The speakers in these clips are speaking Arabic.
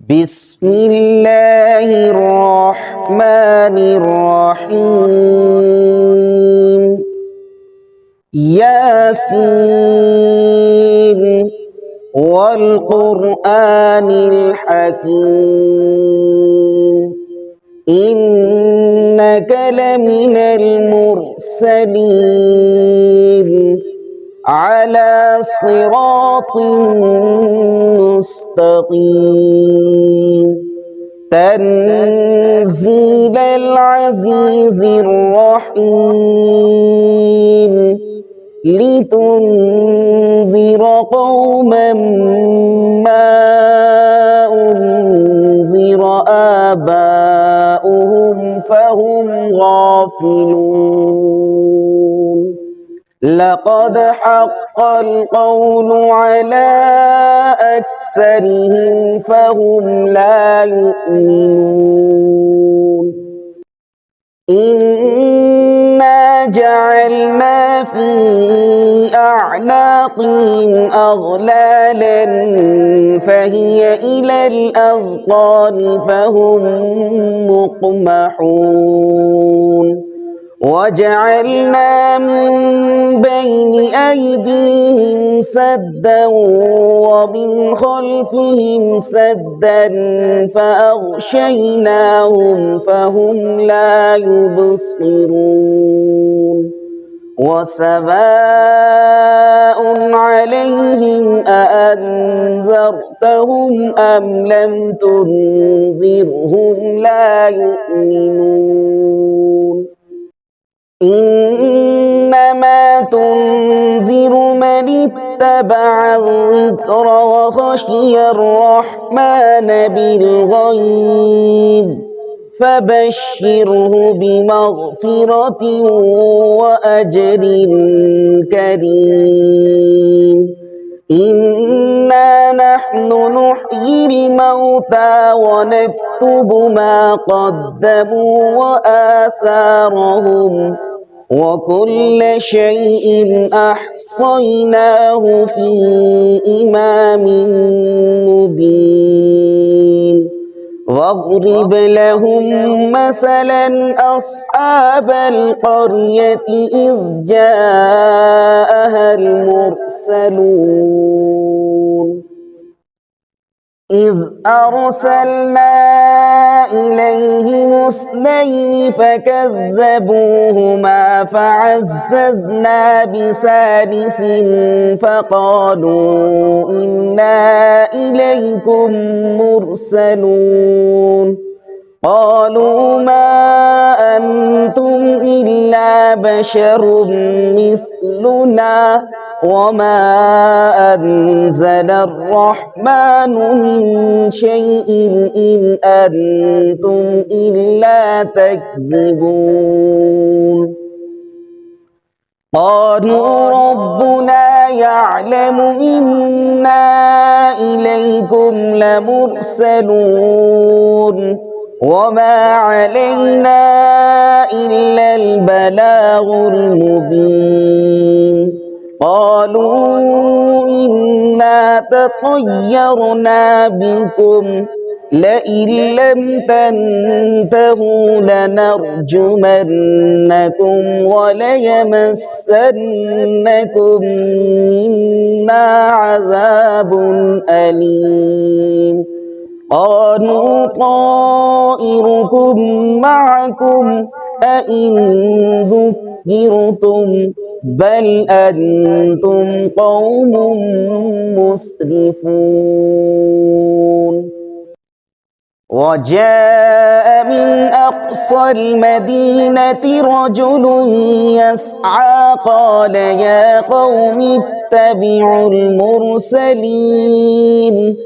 بسم الله الرحمن الرحيم ياسين والقرآن الحكيم إنك لمن المرسلين على صراط مستقيم تنزيل العزيز الرحيم لتنذر قوما ما أنذر آباؤهم فهم غافلون لقد حق القول على أكثرهم فهم لا يؤمنون إنا جعلنا في أعناقهم أغلالا فهي إلى الأذقان فهم مقمحون وجعلنا من بين أيديهم سدا ومن خلفهم سدا فأغشيناهم فهم لا يبصرون وسواء عليهم أأنذرتهم أم لم تنذرهم لا يؤمنون إنما تنذر من اتبع الذكر وخشي الرحمن بالغيب فبشره بمغفرة وأجر كريم إنا نحن نحيي الموتى ونكتب ما قدموا وآثارهم وكل شيء أحصيناه في إمام مبين واضرب لهم مثلا أصحاب القرية إذ جاءها المرسلون إذ أرسلنا إليهم اثنين فكذبوهما فعززنا بثالث فقالوا إنا إليكم مرسلون قالوا ما أنتم إلا بشر مثلنا وما أنزل الرحمن من شيء إن أنتم إلا تكذبون قالوا ربنا يعلم إنا إليكم لمرسلون وما علينا إلا البلاغ المبين قالوا إنا تطيرنا بكم لئن لم تنتهوا لنرجمنكم وليمسنكم منا عذاب أليم قالوا طائركم معكم أئن ذكرتم بل أنتم قوم مسرفون وجاء من أقصى المدينة رجل يسعى قال يا قوم اتبعوا المرسلين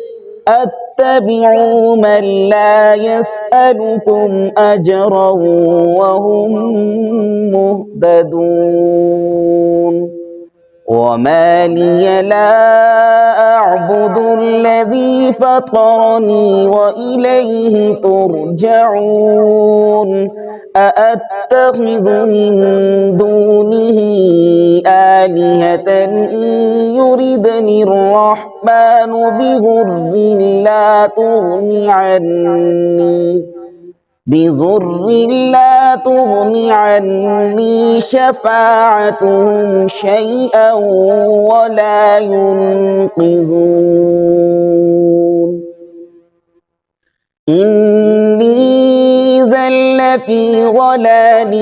اتبعوا من لا يسألكم أجرا وهم مهتدون وما لي لا أعبد الذي فطرني وإليه ترجعون أأتخذ من دونه آلهة إن يردني الرحمن بضر لا تغن عني شفاعتهم شيئا ولا ينقذون إني إذا لفي ضلال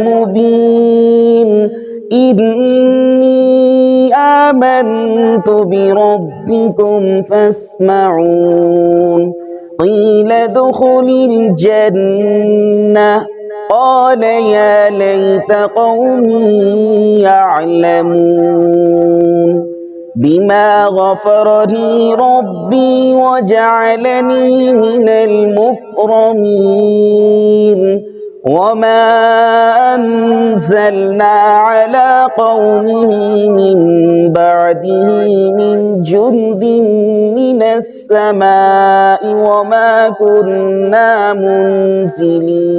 مبين إني آمنت بربكم فاسمعون قيل ادخل الجنة قال يا ليت قومي يعلمون بما غفر لي ربي وجعلني من المكرمين وما أنزلنا على قومه من بعده من جند من السماء وما كنا منزلين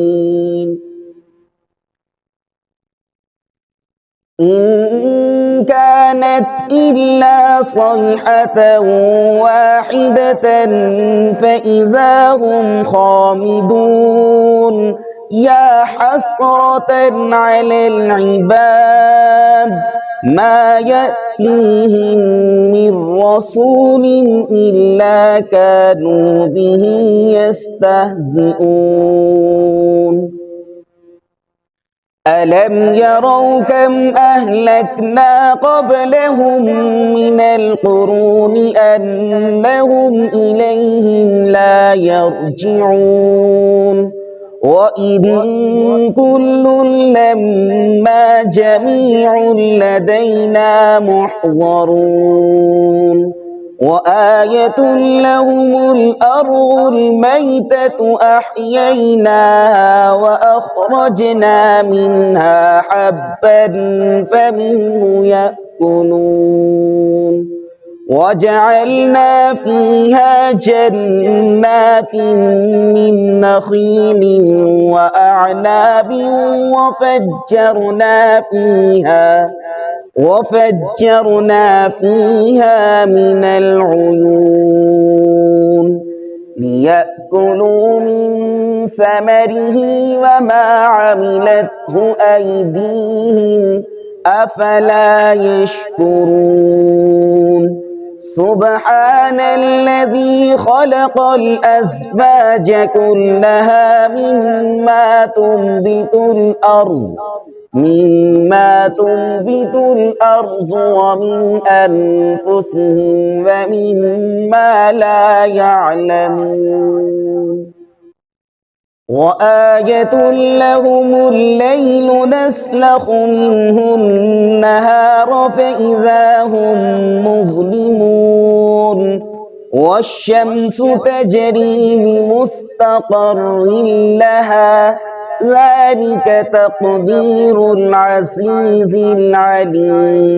إن كانت إلا صيحة واحدة فإذا هم خامدون يا حسرة على العباد ما يأتيهم من رسول إلا كانوا به يستهزئون ألم يروا كم أهلكنا قبلهم من القرون أنهم إليهم لا يرجعون وإن كل لما جميع لدينا محضرون وآية لهم الأرض الميتة أحييناها وأخرجنا منها حبا فمنه يأكلون وجعلنا فيها جنات من نخيل وأعناب وفجرنا فيها من العيون ليأكلوا من ثمره وما عملته أيديهم أفلا يشكرون سبحان الذي خلق الأزواج كلها مما تنبت الأرض ومن أنفسهم ومما لا يعلمون وآية لهم الليل نسلخ منه النهار فإذا هم مظلمون والشمس تجري لمستقر لها ذلك تقدير العزيز العليم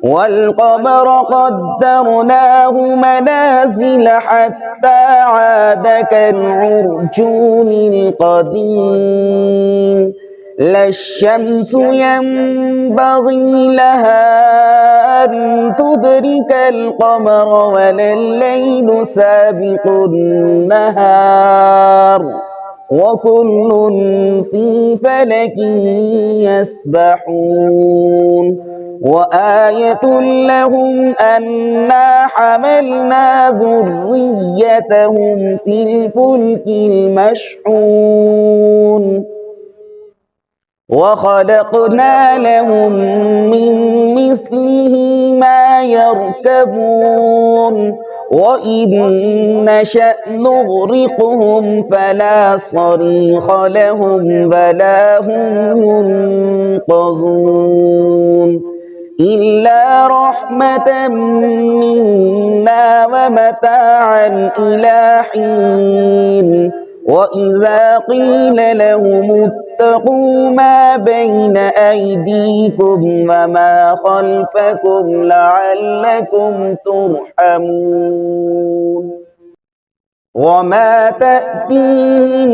والقمر قدرناه منازل حتى عاد كالعرجون القديم لا الشمس ينبغي لها أن تدرك القمر ولا الليل سابق النهار وكل في فلك يسبحون وآية لهم أنا حملنا ذريتهم في الفلك المشحون وخلقنا لهم من مثله ما يركبون وإن نشأ نغرقهم فلا صريخ لهم ولا هم ينقذون إلا رحمة منا ومتاعا إلى حين وإذا قيل لهم اتقوا ما بين أيديكم وما خلفكم لعلكم ترحمون وما تأتيهم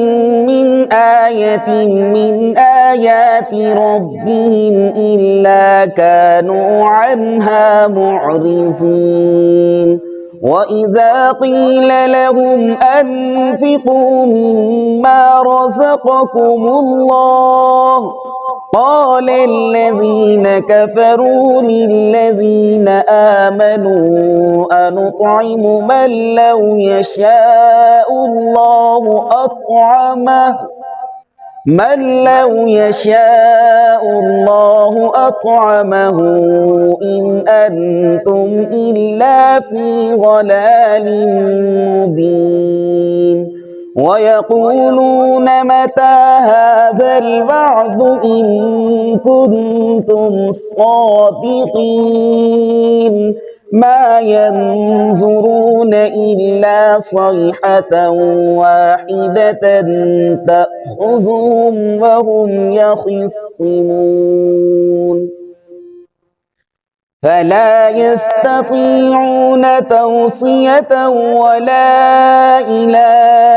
من آية من آيات ربهم إلا كانوا عنها معرضين وإذا قيل لهم أنفقوا مما رزقكم الله قال الذين كفروا للذين آمنوا أنطعم من لو يشاء الله أطعمه إن أنتم إلا في ضلال مبين ويقولون متى هذا الوعد إن كنتم صادقين ما ينظرون إلا صيحة واحدة تأخذهم وهم يخصمون فلا يستطيعون توصية ولا إلى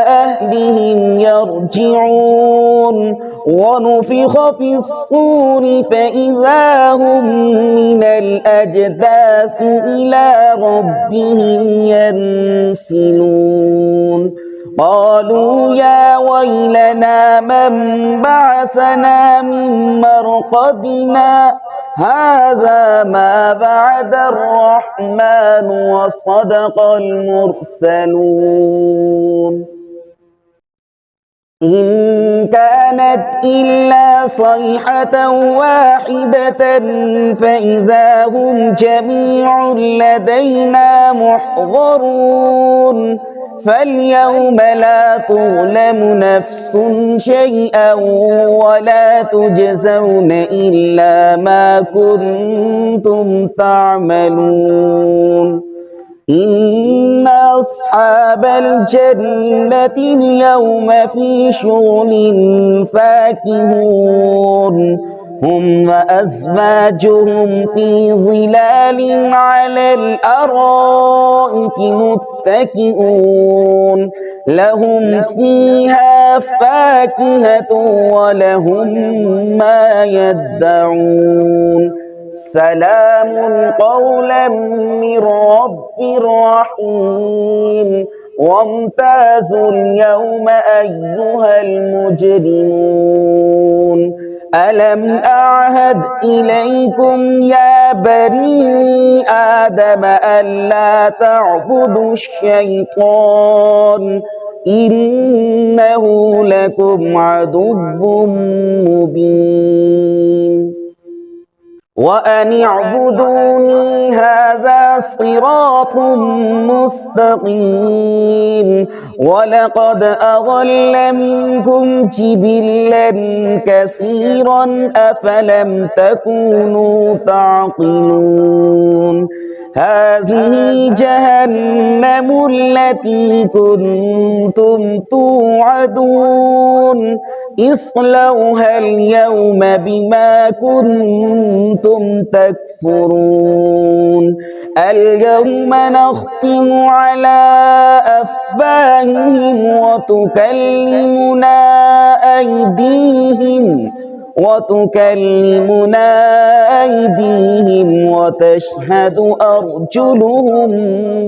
أهلهم يرجعون ونفخ في الصور فإذا هم من الأجداث إلى ربهم ينسلون قالوا يا ويلنا من بعثنا من مرقدنا هذا ما بعد الرحمن وصدق المرسلون إن كانت إلا صيحة واحدة فإذا هم جميع لدينا محضرون فاليوم لا تظلم نفس شيئا ولا تجزون إلا ما كنتم تعملون إن أصحاب الجنة اليوم في شغل فاكهون هم وأزواجهم في ظلال على الأرائك متكئون لهم فيها فاكهة ولهم ما يدعون سلام قولا من رب رحيم وامتازوا اليوم أيها المجرمون ألم أعهد إليكم يا بني آدم ألا تعبدوا الشيطان إنه لكم عدو مبين وأن اعبدوني هذا صراط مستقيم ولقد أضل منكم جبلا كثيرا أفلم تكونوا تعقلون هذه جهنم التي كنتم توعدون اصلوها اليوم بما كنتم تكفرون اليوم نختم على أفواههم وتكلمنا أيديهم وتشهد أرجلهم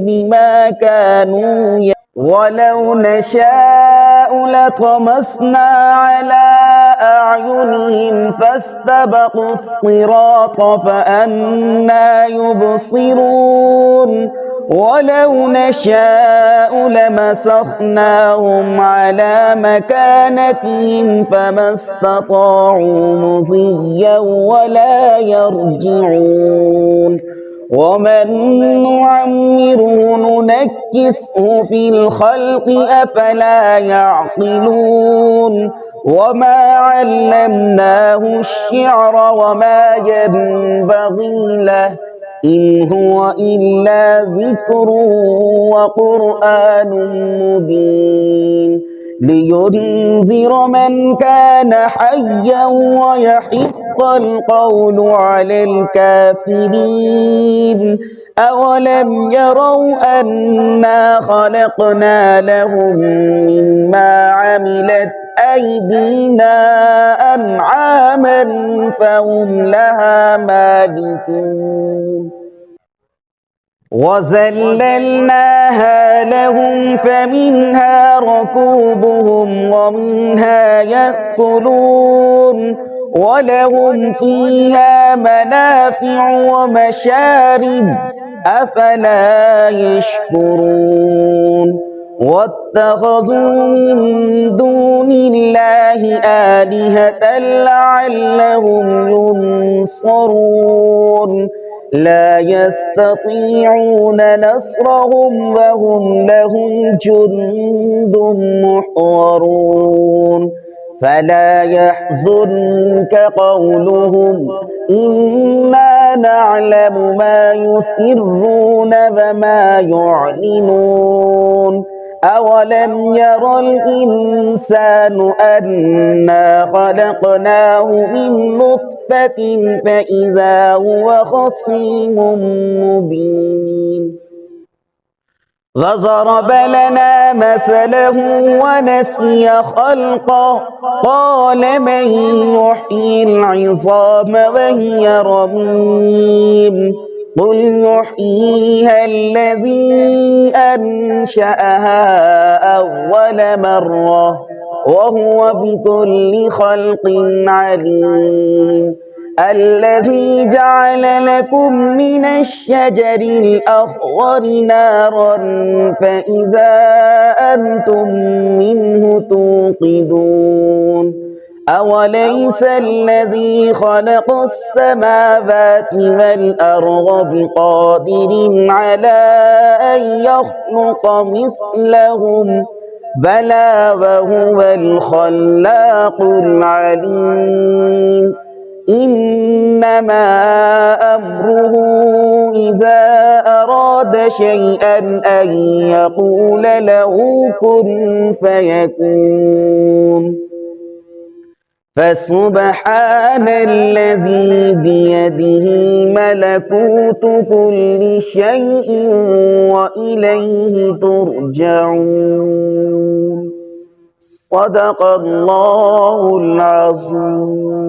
بما كانوا ولو نشاء لطمسنا على أعينهم فاستبقوا الصراط فأنى يبصرون ولو نشاء لمسخناهم على مكانتهم فما استطاعوا مضيا ولا يرجعون ومن نعمره ننكسه في الخلق أفلا يعقلون وما علمناه الشعر وما ينبغي له إن هو إلا ذكر وقرآن مبين لينذر من كان حيا ويحق القول على الكافرين أولم يروا أنا خلقنا لهم مما عملت أيدينا أنعاما فهم لها مالكون وذللناها لهم فمنها ركوبهم ومنها يأكلون ولهم فيها منافع ومشارب أفلا يشكرون واتخذوا من دون الله آلهة لعلهم ينصرون لا يستطيعون نصرهم وهم لهم جند محضرون فلا يحزنك قولهم إنا نعلم ما يسرون وما يعلنون أولم ير الإنسان أنا خلقناه من نطفة فإذا هو خصيم مبين وضرب لنا مثله ونسي خلقه قال من يحيي العظام وهي رميم قل يحييها الذي أنشأها أول مرة وهو بكل خلق عليم الذي جعل لكم من الشجر الأخضر نارا فإذا أنتم منه توقدون أوليس الذي خلق السماوات والأرض بقادر على أن يخلق مثلهم بلى وهو الخلاق العليم إنما أمره إذا أراد شيئا أن يقول له كن فيكون فسبحان الذي بيده ملكوت كل شيء وإليه ترجعون صدق الله العظيم.